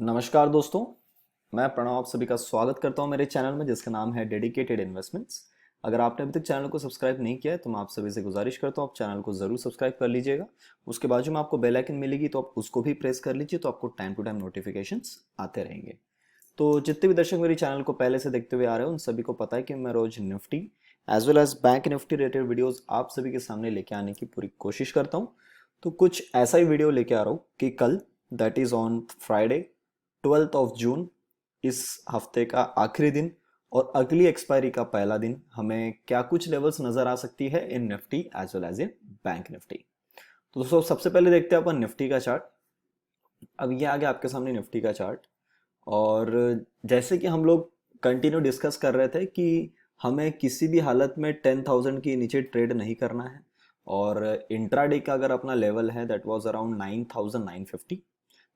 नमस्कार दोस्तों। मैं प्रणव आप सभी का स्वागत करता हूं मेरे चैनल में जिसका नाम है डेडिकेटेड इन्वेस्टमेंट्स। अगर आपने अभी तक चैनल को सब्सक्राइब नहीं किया है तो मैं आप सभी से गुजारिश करता हूं आप चैनल को ज़रूर सब्सक्राइब कर लीजिएगा। उसके बाजू में आपको बेल आइकन मिलेगी तो आप उसको भी प्रेस कर लीजिए तो आपको टाइम टू टाइम नोटिफिकेशंस आते रहेंगे। तो जितने भी दर्शक मेरे चैनल को पहले से देखते हुए आ रहे हैं उन सभी को पता है कि मैं रोज Nifty as well as Bank Nifty related videos आप सभी के सामने लेके आने की पूरी कोशिश करता हूँ। तो कुछ ऐसा ही वीडियो लेके आ रहा हूँ कि कल दैट इज ऑन फ्राइडे 12 जून इस हफ्ते का आखिरी दिन और अगली एक्सपायरी का पहला दिन हमें क्या कुछ लेवल्स नजर आ सकती है इन Nifty as well as a Bank Nifty. तो दोस्तों सबसे पहले देखते हैं अपन निफ्टी का चार्ट। अब ये आ गया आपके सामने निफ्टी का चार्ट। और जैसे कि हम लोग कंटिन्यू डिस्कस कर रहे थे कि हमें किसी भी हालत में 10,000 के नीचे ट्रेड नहीं करना है। और इंट्राडे का अगर अपना लेवल है दैट वाज अराउंड 9,950।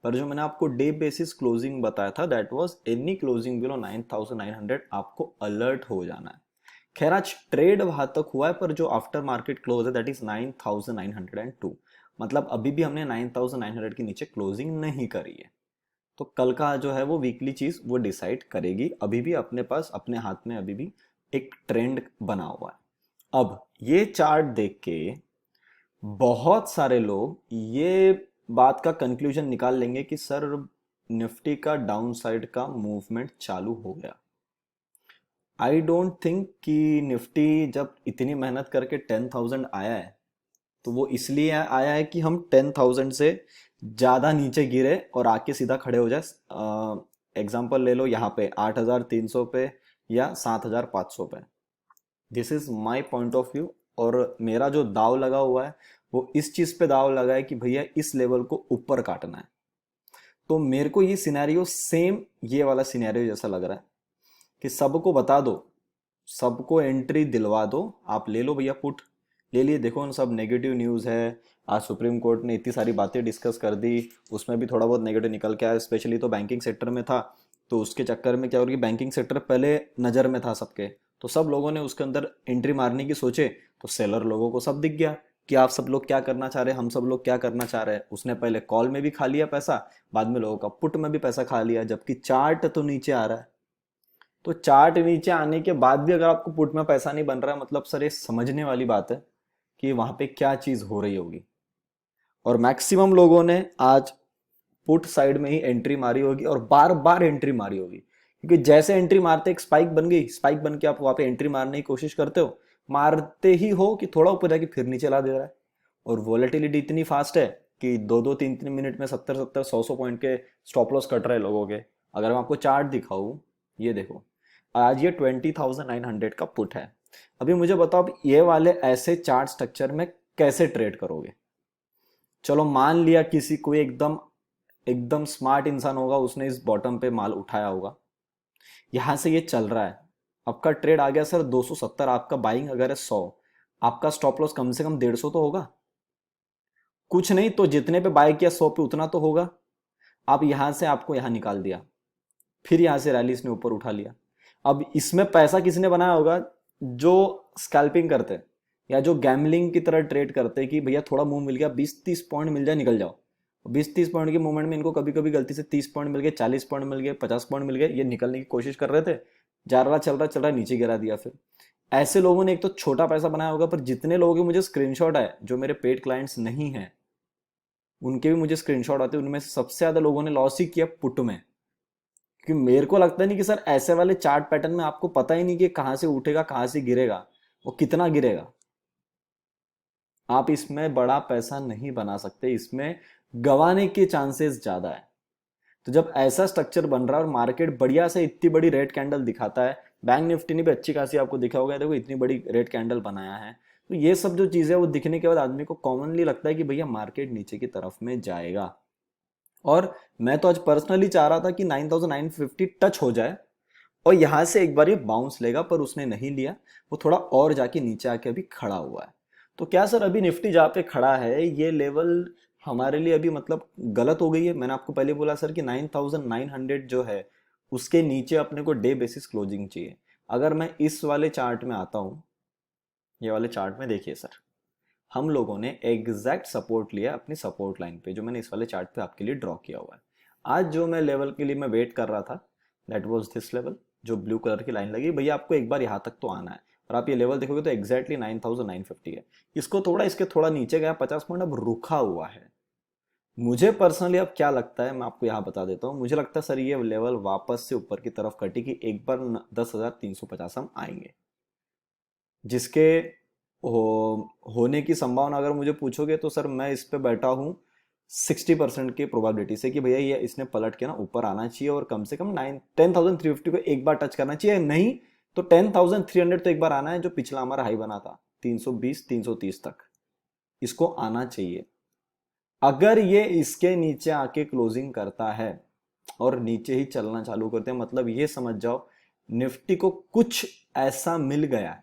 पर जो मैंने आपको डे बेसिस क्लोजिंग बताया था that was any closing below 9,900 आपको अलर्ट हो जाना है। खैर आज ट्रेड वहां तक हुआ है पर जो आफ्टर मार्केट क्लोज है दैट इज 9,902। मतलब अभी भी हमने 9,900 के नीचे क्लोजिंग नहीं करी है। तो कल का जो है वो वीकली चीज वो डिसाइड करेगी। अभी भी अपने पास अपने हाथ में अभी भी एक ट्रेंड बना हुआ है। अब ये चार्ट देख के बहुत सारे लोग ये बात का कंक्लूजन निकाल लेंगे कि सर निफ्टी का डाउन साइड का मूवमेंट चालू हो गया। आई डोंट थिंक कि निफ्टी जब इतनी मेहनत करके 10,000 आया है तो वो इसलिए आया है कि हम 10,000 से ज़्यादा नीचे गिरे और आके सीधा खड़े हो जाए। एग्जाम्पल ले लो यहाँ पे 8,300 पे या 7,500 पे। This is my point of view. और मेरा जो दाव लगा हुआ है वो इस चीज पे दाव लगा है कि भैया इस लेवल को ऊपर काटना है। तो मेरे को ये सिनेरियो सेम ये वाला सिनेरियो जैसा लग रहा है कि सबको बता दो, सबको एंट्री दिलवा दो, आप ले लो भैया पुट। ले लिए, देखो ना सब नेगेटिव न्यूज़ है। आज सुप्रीम कोर्ट ने इतनी सारी बातें डिस्कस कर दी, उसमें भी थोड़ा बहुत नेगेटिव निकल के आया। स्पेशली तो बैंकिंग सेक्टर में था तो उसके चक्कर में क्या हो रही, बैंकिंग सेक्टर पहले नज़र में था सबके। तो सब लोगों ने उसके अंदर एंट्री मारने की सोचे तो सेलर लोगों को सब दिख गया कि आप सब लोग क्या करना चाह रहे हैं, हम सब लोग क्या करना चाह रहे हैं। उसने पहले कॉल में भी खा लिया पैसा, बाद में लोगों का पुट में भी पैसा खा लिया, जबकि चार्ट तो नीचे आ रहा है। तो चार्ट नीचे आने के बाद भी अगर आपको पुट में पैसा नहीं बन रहा है मतलब सर ये समझने वाली बात है कि वहां पे क्या चीज हो रही होगी। और मैक्सिमम लोगों ने आज पुट साइड में ही एंट्री मारी होगी और बार बार एंट्री मारी होगी, क्योंकि जैसे एंट्री मारते एक स्पाइक बन गई, स्पाइक बन के आप वहां पे एंट्री मारने की कोशिश करते हो, मारते ही हो कि थोड़ा ऊपर जाके फिर नीचे ला दे रहा है। और वोलेटिलिटी इतनी फास्ट है कि दो दो तीन तीन मिनट में 70-70 100 पॉइंट के स्टॉप लॉस कट रहे हैं लोगों के। अगर मैं आपको चार्ट दिखाऊं, ये देखो, आज ये 20,900 का पुट है। अभी मुझे बताओ आप ये वाले ऐसे चार्ट स्ट्रक्चर में कैसे ट्रेड करोगे। चलो मान लिया किसी कोई एकदम एकदम स्मार्ट इंसान होगा, उसने इस बॉटम पे माल उठाया होगा, यहां से ये चल रहा है, आपका ट्रेड आ गया सर 270, आपका बाइंग अगर है 100, आपका स्टॉप लॉस कम से कम 150 तो होगा। कुछ नहीं तो जितने पे बाय किया 100 पे उतना तो होगा। आप यहां से आपको यहां निकाल दिया, फिर यहां से रैली इसने ऊपर उठा लिया। अब इसमें पैसा किसने बनाया होगा, जो स्कैल्पिंग करते हैं या जो गैमलिंग की तरह ट्रेड करते हैं कि भैया थोड़ा मूव मिल गया, 20-30 पॉइंट मिल जाए निकल जाओ। 20-30 पॉइंट के मूवमेंट में इनको कभी कभी गलती से 30 पॉइंट मिल गए, 40 पॉइंट मिल गए, 50 पॉइंट मिल गए, ये निकलने की कोशिश कर रहे थे, जा रहा चल रहा नीचे गिरा दिया। फिर ऐसे लोगों ने एक तो छोटा पैसा बनाया होगा, पर जितने लोगों के मुझे स्क्रीनशॉट है जो मेरे पेड क्लाइंट्स नहीं है उनके भी मुझे स्क्रीनशॉट आते हैं, उनमें से सबसे ज्यादा लोगों ने लॉस ही किया पुट में। क्योंकि मेरे को लगता नहीं कि सर ऐसे वाले चार्ट पैटर्न में आपको पता ही नहीं कि कहां से उठेगा कहां से गिरेगा, वो कितना गिरेगा। आप इसमें बड़ा पैसा नहीं बना सकते, इसमें गंवाने के चांसेस ज्यादा है। तो जब ऐसा स्ट्रक्चर बन रहा है और मार्केट बढ़िया से इतनी बड़ी रेड कैंडल दिखाता है, बैंक निफ्टी ने भी अच्छी खासी आपको दिखा होगा, देखो इतनी बड़ी रेड कैंडल बनाया है, तो ये सब जो चीजें वो दिखने के बाद आदमी को कॉमनली लगता है कि भैया मार्केट नीचे की तरफ में जाएगा। और मैं तो आज पर्सनली चाह रहा था कि 9,950 टच हो जाए और यहां से एक बार ये बाउंस लेगा, पर उसने नहीं लिया। वो थोड़ा और जाके नीचे आके अभी खड़ा हुआ है। तो क्या सर अभी निफ्टी जहाँ पे खड़ा है ये लेवल हमारे लिए अभी मतलब गलत हो गई है। मैंने आपको पहले बोला सर कि 9,900 जो है उसके नीचे अपने को डे बेसिस क्लोजिंग चाहिए। अगर मैं इस वाले चार्ट में आता हूँ, ये वाले चार्ट में देखिए सर, हम लोगों ने एग्जैक्ट सपोर्ट लिया अपनी सपोर्ट लाइन पे जो मैंने इस वाले चार्ट पे आपके लिए ड्रॉ किया हुआ है। आज जो मैं लेवल के लिए मैं वेट कर रहा था, दैट वाज दिस लेवल, जो ब्लू कलर की लाइन लगी, भैया आपको एक बार यहाँ तक तो आना है। और आप ये लेवल देखोगे तो एग्जैक्टली 9950 है। इसको थोड़ा, इसके थोड़ा नीचे गया 50 पॉइंट, अब रुका हुआ है। मुझे पर्सनली अब क्या लगता है, मैं आपको यहाँ बता देता हूँ। मुझे लगता है सर ये लेवल वापस से ऊपर की तरफ कटी कि एक बार 10,350 हम आएंगे, जिसके होने की संभावना अगर मुझे पूछोगे तो सर मैं इस पे बैठा हूँ 60% की प्रोबेबिलिटी से कि भैया ये इसने पलट के ना ऊपर आना चाहिए और कम से कम 10,350 को एक बार टच करना चाहिए, नहीं तो 10,300 तो एक बार आना है, जो पिछला हमारा हाई बना था 320 330 तक, इसको आना चाहिए। अगर ये इसके नीचे आके क्लोजिंग करता है और नीचे ही चलना चालू करते हैं, मतलब ये समझ जाओ निफ्टी को कुछ ऐसा मिल गया है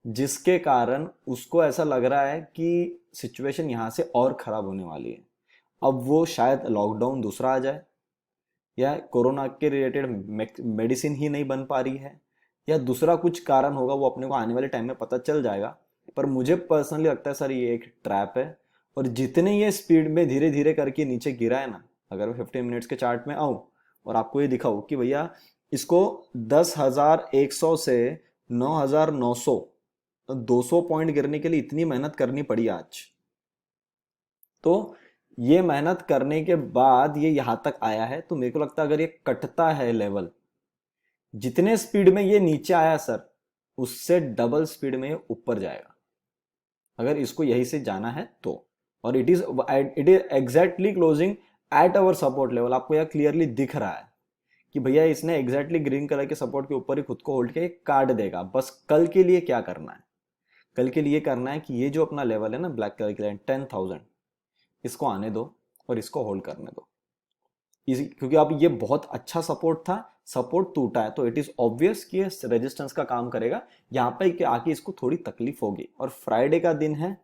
जिसके कारण उसको ऐसा लग रहा है कि सिचुएशन यहां से और खराब होने वाली है। अब वो शायद लॉकडाउन दूसरा आ जाए, या कोरोना के रिलेटेड मेडिसिन ही नहीं बन पा रही है, या दूसरा कुछ कारण होगा, वो अपने को आने वाले टाइम में पता चल जाएगा। पर मुझे पर्सनली लगता है सर ये एक ट्रैप है। और जितने ये स्पीड में धीरे धीरे करके नीचे गिरा है ना, अगर मैं 15 मिनट्स के चार्ट में आऊं और आपको ये दिखाऊं कि भैया इसको 10,100 से 9,900, 200 पॉइंट गिरने के लिए इतनी मेहनत करनी पड़ी आज, तो ये मेहनत करने के बाद ये यहां तक आया है। तो मेरे को लगता है अगर ये कटता है लेवल, जितने स्पीड में ये नीचे आया सर, उससे डबल स्पीड में ये ऊपर जाएगा, अगर इसको यही से जाना है तो। और it is exactly closing at our support level. आपको यह क्लियरली दिख रहा है कि भैया इसने एग्जैक्टली ग्रीन कलर के सपोर्ट के ऊपर ही खुद को होल्ड किया, काट देगा। बस कल के लिए क्या करना है, कल के लिए करना है कि ये जो अपना लेवल है ना ब्लैक कलर की लाइन 10,000, इसको आने दो और इसको होल्ड करने दो। इसी क्योंकि अब ये बहुत अच्छा सपोर्ट था, सपोर्ट टूटा है तो इट इज ऑब्वियस कि ये रेजिस्टेंस का काम करेगा। यहाँ पे कि आके इसको थोड़ी तकलीफ होगी। और फ्राइडे का दिन है,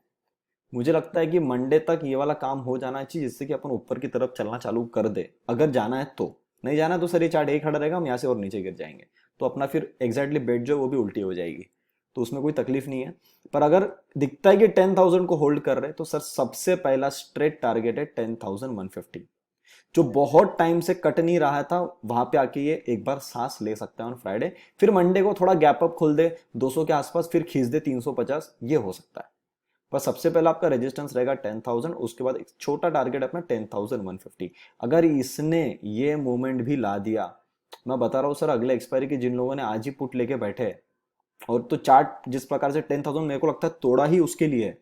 मुझे लगता है कि मंडे तक ये वाला काम हो जाना चाहिए, जिससे कि अपन ऊपर की तरफ चलना चालू कर दे, अगर जाना है तो। नहीं जाना है तो सर ये चार्ट एक खड़ा रहेगा, हम यहाँ से और नीचे गिर जाएंगे, तो अपना फिर एग्जैक्टली बेट जो है वो भी उल्टी हो जाएगी, तो उसमें कोई तकलीफ नहीं है। पर अगर दिखता है कि 10,000 को होल्ड कर रहे तो सर सबसे पहला स्ट्रेट टारगेट है 10,150, जो बहुत टाइम से कट नहीं रहा था। वहां पे आके ये एक बार सांस ले सकता है ऑन फ्राइडे, फिर मंडे को थोड़ा गैप अप खोल दे 200 के आसपास, फिर खींच दे 350, ये हो सकता है। पर सबसे पहला आपका रेजिस्टेंस रहेगा 10,000, उसके बाद एक छोटा टारगेट अपना 10,150। अगर इसने ये मूवमेंट भी ला दिया, मैं बता रहा हूँ सर, अगले एक्सपायरी के जिन लोगों ने आज ही पुट लेके बैठे, और तो चार्ट जिस प्रकार से 10,000 मेरे को लगता है तोड़ा ही उसके लिए है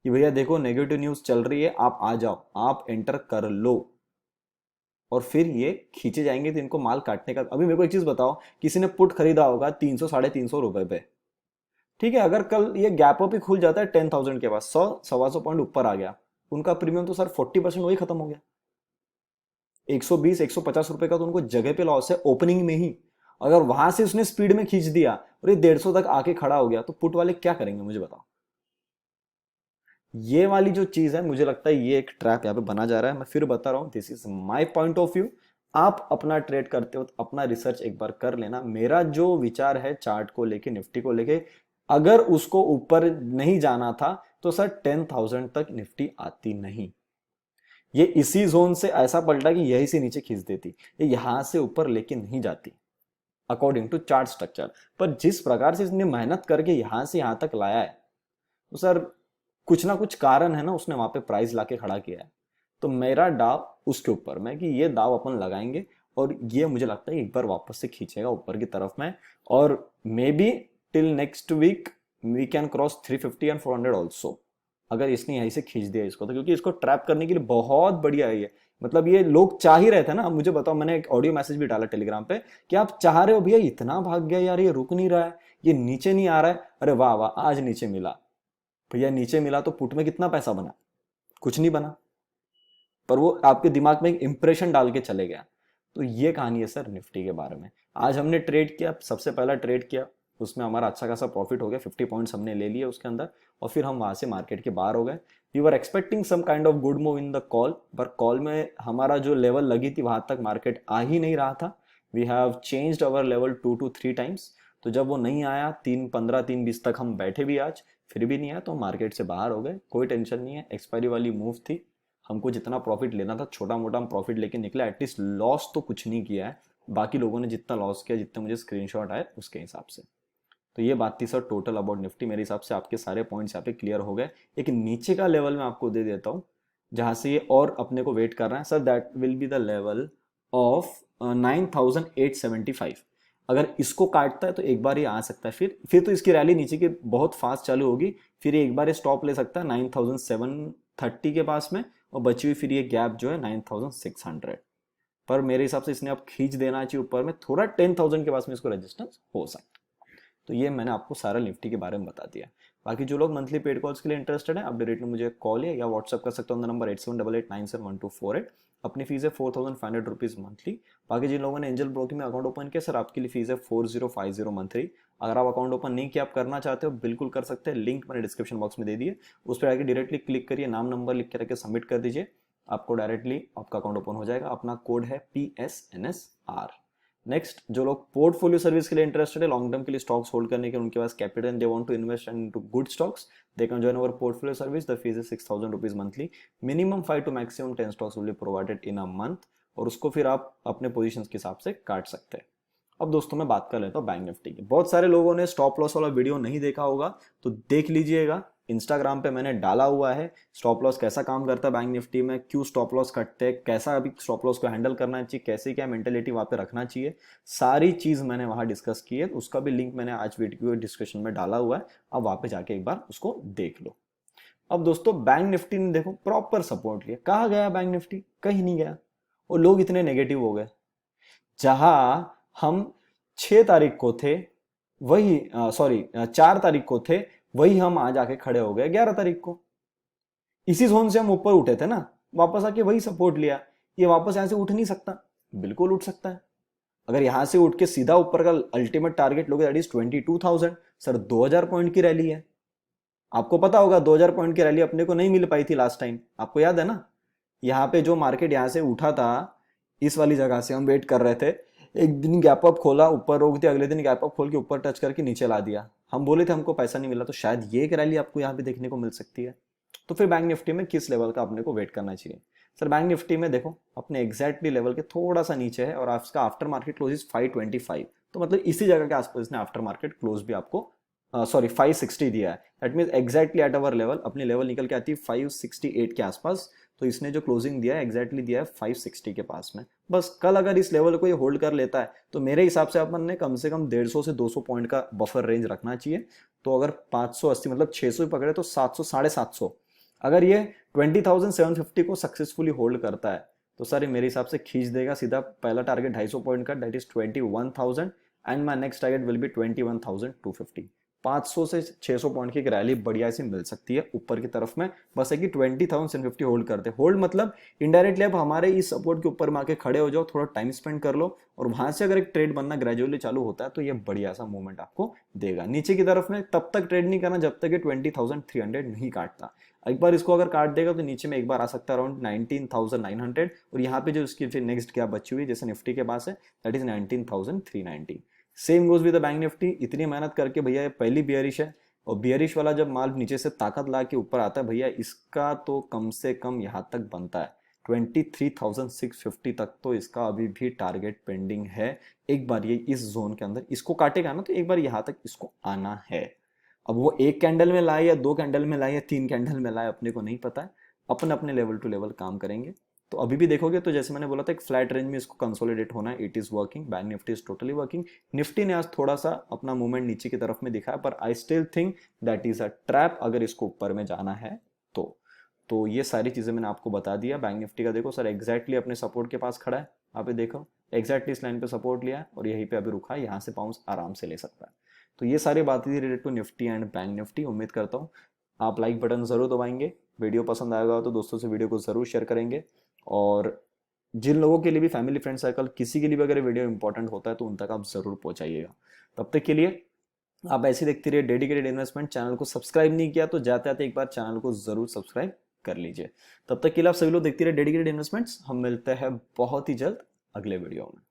कि भैया देखो नेगेटिव न्यूज चल रही है, आप आ जाओ, आप एंटर कर लो, और फिर ये खींचे जाएंगे। तो इनको माल काटने का। अभी मेरे को एक चीज बताओ, किसी ने पुट खरीदा होगा 300 350 रुपए पे, ठीक है, अगर कल ये गैप अप ही खुल जाता है 10,000 के पास, 100 125 पॉइंट ऊपर आ गया, उनका प्रीमियम तो सर 40% वही खत्म हो गया। 120 150 रुपए का तो उनको जगह पे लॉस है ओपनिंग में ही। अगर वहां से उसने स्पीड में खींच दिया और ये 150 तक आके खड़ा हो गया, तो पुट वाले क्या करेंगे मुझे बताओ। ये वाली जो चीज है, मुझे लगता है ये एक ट्रैप यहाँ पे बना जा रहा है। मैं फिर बता रहा हूँ, this is my point of view. आप अपना ट्रेड करते हो तो अपना रिसर्च एक बार कर लेना। मेरा जो विचार है चार्ट को लेके, निफ्टी को लेके, अगर उसको ऊपर नहीं जाना था तो सर 10,000 तक निफ्टी आती नहीं। ये इसी जोन से ऐसा पलटा कि यही से नीचे खींच देती, ये यहां से ऊपर लेके नहीं जाती अकॉर्डिंग टू चार्ट स्ट्रक्चर। पर जिस प्रकार से इसने मेहनत करके यहां से यहां तक लाया है, तो सर कुछ ना कुछ कारण है ना, उसने वहां पे प्राइस लाके खड़ा किया है। तो मेरा दाव उसके ऊपर में कि ये दाव अपन लगाएंगे, और ये मुझे लगता है एक बार वापस से खींचेगा ऊपर की तरफ में। और maybe till next week we can cross 350 and 400 also, अगर इसने यहीं से खींच दिया इसको तो। क्योंकि इसको ट्रैप करने के लिए बहुत बढ़िया है ये। मतलब ये लोग चाह ही रहे थे ना। मुझे बताओ, मैंने एक ऑडियो मैसेज भी डाला टेलीग्राम पे कि आप चाह रहे हो भैया, इतना भाग गया यार, ये रुक नहीं रहा है, ये नीचे नहीं आ रहा है। अरे वाह वाह, आज नीचे मिला भैया, नीचे मिला तो पुट में कितना पैसा बना? कुछ नहीं बना, पर वो आपके दिमाग में एक इंप्रेशन डाल के चले गया। तो ये कहानी है सर निफ्टी के बारे में। आज हमने ट्रेड किया, सबसे पहला ट्रेड किया, उसमें हमारा अच्छा खासा प्रॉफिट हो गया, 50 पॉइंट्स हमने ले लिए उसके अंदर, और फिर हम वहां से मार्केट के बाहर हो गए। We were expecting some kind of good move in the call, पर कॉल में हमारा जो लेवल लगी थी वहां तक मार्केट आ ही नहीं रहा था। We have changed our level 2 to 3 times. तो जब वो नहीं आया 3:15 3:20 तक हम बैठे भी आज, फिर भी नहीं आया, तो मार्केट से बाहर हो गए। कोई टेंशन नहीं है, एक्सपायरी वाली मूव थी, हमको जितना प्रॉफिट लेना था छोटा मोटा हम प्रॉफिट लेके निकले, एटलीस्ट लॉस तो कुछ नहीं किया है। बाकी लोगों ने जितना लॉस किया, जितने मुझे स्क्रीनशॉट आए उसके हिसाब से। तो ये बात थी सर टोटल अबाउट निफ्टी। मेरे हिसाब से आपके सारे पॉइंट्स यहाँ पे क्लियर हो गए। एक नीचे का लेवल मैं आपको दे देता हूँ जहां से ये और अपने को वेट कर रहा है sir, that will be the level of 9875। अगर इसको काटता है तो एक बार ये आ सकता है, फिर तो इसकी रैली नीचे की बहुत फास्ट चालू होगी, फिर ये एक बार स्टॉप ले सकता है 9730 के पास में, और बची हुई फिर ये गैप जो है 9600। पर मेरे हिसाब से इसने अब खींच देना चाहिए ऊपर में, थोड़ा 10,000 के पास में इसको रेजिस्टेंस हो सकता है। तो ये मैंने आपको सारा निफ्टी के बारे में बता दिया। बाकी जो लोग मंथली पेड कॉल्स के लिए इंटरेस्टेड है, आप डायरेक्टली मुझे कॉल या व्हाट्सअप कर सकते हो ऑन द नंबर 8788971248। अपनी फीस है 4500 रुपीज़ मंथली। बाकी जिन लोगों ने एंजल ब्रोकिंग में अकाउंट ओपन किया सर, आपके लिए फीस है 4050 मंथली। अगर आप अकाउंट ओपन नहीं किया, आप करना चाहते हो, बिल्कुल कर सकते हैं। लिंक मैंने डिस्क्रिप्शन बॉक्स में दे दिए, उस पर आके डायरेक्टली क्लिक करिए, नाम नंबर लिख के रखे सबमिट कर दीजिए, आपको डायरेक्टली आपका अकाउंट ओपन हो जाएगा। अपना कोड है PSNSR। नेक्स्ट, जो लोग पोर्टफोलियो सर्विस के लिए इंटरेस्टेड है, लॉन्ग टर्म के लिए स्टॉक्स होल्ड करने के, उनके पास capital and they want to invest into good stocks, they can join our portfolio service. The fees is 6000 rupees monthly. Minimum 5 to maximum 10 stocks will be provided in a month, और उसको फिर आप अपने positions के हिसाब से काट सकते हैं। अब दोस्तों मैं बात कर लेता हूँ बैंक निफ्टी की। बहुत सारे लोगों ने स्टॉप लॉस वाला वीडियो नहीं देखा होगा, तो देख लीजिएगा। इंस्टाग्राम पे मैंने डाला हुआ है स्टॉप लॉस कैसा काम करता है बैंक निफ्टी में, क्यों स्टॉप लॉस कटते हैं, कैसा अभी स्टॉप लॉस को हैंडल करना चाहिए, कैसे क्या मेंटेलिटी वहाँ पे रखना चाहिए, सारी चीज मैंने वहाँ डिस्कस की है। उसका भी लिंक मैंने आज वीडियो डिस्क्रिप्शन में डाला हुआ है, अब वहाँ पे जाके एक बार उसको देख लो। अब दोस्तों बैंक निफ्टी ने देखो प्रॉपर सपोर्ट लिया। कहाँ गया बैंक निफ्टी? कहीं नहीं गया, और लोग इतने नेगेटिव हो गए। जहां हम 6 तारीख को थे वही, सॉरी 4 तारीख को थे, वही हम आज आके खड़े हो गए 11 तारीख को। इसी जोन से हम ऊपर उठे थे ना, वापस आके वही सपोर्ट लिया। ये वापस यहां से उठ नहीं सकता? बिल्कुल उठ सकता है। अगर यहां से उठ के सीधा ऊपर का अल्टीमेट टारगेट लोगे, दैट इज 22,000। सर 2000 पॉइंट की रैली है, आपको पता होगा 2000 पॉइंट की रैली अपने को नहीं मिल पाई थी लास्ट टाइम, आपको याद है ना। यहाँ पे जो मार्केट यहाँ से उठा था, इस वाली जगह से हम वेट कर रहे थे, एक दिन गैप अप खोला, ऊपर रोक दिया, अगले दिन गैप अप खोल के ऊपर टच करके नीचे ला दिया। हम बोले थे हमको पैसा नहीं मिला, तो शायद ये एक रैली आपको यहाँ पे देखने को मिल सकती है। तो फिर बैंक निफ्टी में किस लेवल का अपने को वेट करना चाहिए? सर बैंक निफ्टी में देखो अपने एग्जैक्टली लेवल के थोड़ा सा नीचे है, और इसका आफ्टर मार्केट क्लोज इज 525। तो मतलब इसी जगह के आसपास इसने आफ्टर मार्केट क्लोज भी आपको, सॉरी 560 दिया है। That mean exactly at our level, अपनी लेवल निकल के आती है 568 के आसपास। तो इसने जो क्लोजिंग दिया है एग्जैक्टली दिया है 560 के पास में। बस कल अगर इस लेवल को ये होल्ड कर लेता है, तो मेरे हिसाब से अपन ने कम से कम 150 से 200 पॉइंट का बफर रेंज रखना चाहिए। तो अगर 580 मतलब 600 पकड़े तो 700 750। अगर ये 20,750 को सक्सेसफुली होल्ड करता है, तो सर ये मेरे हिसाब से खींच देगा सीधा। पहला टारगेट 250 पॉइंट का, that is 21,000, and my next target will be 21,250। 500 से 600 पॉइंट की एक रैली बढ़िया सी मिल सकती है ऊपर की तरफ में। बस है कि 20,750 होल्ड करते। होल्ड मतलब इनडायरेक्टली आप हमारे इस सपोर्ट के ऊपर में आके खड़े हो जाओ, थोड़ा टाइम स्पेंड कर लो, और वहां से अगर एक ट्रेड बनना ग्रेजुअली चालू होता है, तो ये बढ़िया सा मूवमेंट आपको देगा। नीचे की तरफ में तब तक ट्रेड नहीं करना जब तक ये 20,300 नहीं काटता। एक बार इसको अगर काट देगा तो नीचे में एक बार आ सकता है अराउंड 19,900, और यहाँ पे जो इसकी फिर नेक्स्ट गैप बची हुई जैसे निफ्टी के पास है, that is 19,390। Same goes with the bank Nifty. इतनी मेहनत करके भैया ये पहली बियरिश है, और बियरिश वाला जब माल नीचे से ताकत ला के ऊपर आता है भैया, इसका तो कम से कम यहाँ तक बनता है 23,650 तक, तो इसका अभी भी टारगेट पेंडिंग है। एक बार ये इस जोन के अंदर इसको काटेगा ना, तो एक बार यहाँ तक इसको आना है। अब वो एक कैंडल में लाए या 2 कैंडल में लाए या 3 कैंडल में लाए, अपने को नहीं पता है। अपन अपने लेवल टू लेवल काम करेंगे। तो अभी भी देखोगे तो जैसे मैंने बोला था एक फ्लैट रेंज में इसको कंसोलिडेट होना है, it is working. Bank Nifty is totally working. Nifty ने आज थोड़ा सा अपना मूवमेंट नीचे की तरफ में दिखाया, पर I still think that is a trap अगर इसको ऊपर में जाना है तो ये सारी चीजें मैंने आपको बता दिया। बैंक निफ्टी का देखो सर एग्जैक्टली अपने सपोर्ट के पास खड़ा है, यहाँ पे देखो एग्जैक्टली इस लाइन पे सपोर्ट लिया है, और यहीं पे अभी रुका है, यहाँ से बाउंस आराम से ले सकता है। तो ये सारी बातें थी related to Nifty and bank Nifty. उम्मीद करता हूँ आप लाइक बटन जरूर दबाएंगे, वीडियो पसंद आएगा तो दोस्तों से वीडियो को जरूर शेयर करेंगे, और जिन लोगों के लिए भी फैमिली फ्रेंड सर्कल किसी के लिए भी अगर वीडियो इंपॉर्टेंट होता है तो उन तक आप जरूर पहुंचाइएगा। तब तक के लिए आप ऐसे देखते रहिए डेडिकेटेड इन्वेस्टमेंट। चैनल को सब्सक्राइब नहीं किया तो जाते आते एक बार चैनल को जरूर सब्सक्राइब कर लीजिए। तब तक के लिए आप सभी लोग देखते रहिए डेडिकेटेड इन्वेस्टमेंट्स। हम मिलते हैं बहुत ही जल्द अगले वीडियो में।